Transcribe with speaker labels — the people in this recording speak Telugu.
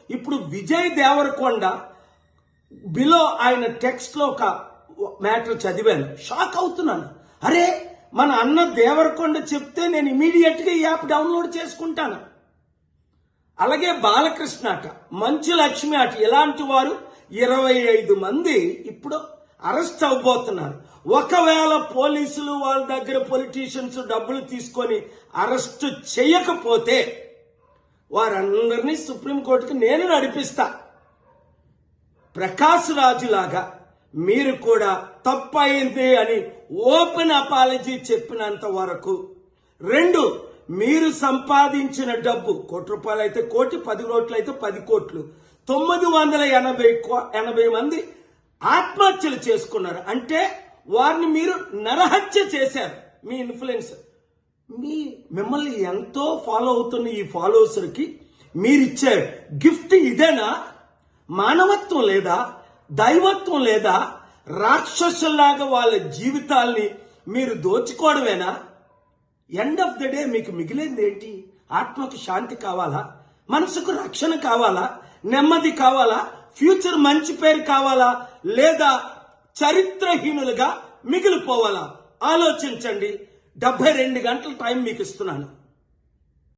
Speaker 1: ఇప్పుడు విజయ్ దేవరకొండ బిలో ఆయన టెక్స్ట్ లో ఒక మ్యాటర్ చదివాను, షాక్ అవుతున్నాను. అరే, మన అన్న దేవరకొండ చెప్తే నేను ఇమీడియట్ గా ఈ యాప్ డౌన్లోడ్ చేసుకుంటాను. అలాగే బాలకృష్ణ అట, మంచు లక్ష్మి అట, ఇలాంటి వారు 25 మంది ఇప్పుడు అరెస్ట్ అవబోతున్నారు. ఒకవేళ పోలీసులు వాళ్ళ దగ్గర పొలిటీషియన్స్ డబ్బులు తీసుకొని అరెస్ట్ చేయకపోతే వారందరినీ సుప్రీంకోర్టుకి నేను నడిపిస్తా. ప్రకాష్ రాజు లాగా మీరు కూడా తప్పయింది అని ఓపెన్ అపాలజీ చెప్పినంత వరకు. 2, మీరు సంపాదించిన డబ్బు ₹1 అయితే 1 కోటి, 10 కోట్లు అయితే 10 కోట్లు, 980 మంది ఆత్మహత్యలు చేసుకున్నారు. అంటే వారిని మీరు నరహత్య చేశారు. మీ ఇన్ఫ్లుయెన్స్, మిమ్మల్ని ఎంతో ఫాలో అవుతున్న ఈ ఫాలోవర్స్కి మీరిచ్చే గిఫ్ట్ ఇదేనా? మానవత్వం లేదా? దైవత్వం లేదా? రాక్షసుల్లాగా వాళ్ళ జీవితాల్ని మీరు దోచుకోవడమేనా? ఎండ్ ఆఫ్ ద డే మీకు మిగిలింది ఏంటి? ఆత్మకు శాంతి కావాలా? మనసుకు రక్షణ కావాలా? నెమ్మది కావాలా? ఫ్యూచర్ మంచి పేరు కావాలా? లేదా చరిత్రహీనులుగా మిగిలిపోవాలా? ఆలోచించండి. 72 గంటల టైం మీకు ఇస్తున్నాను.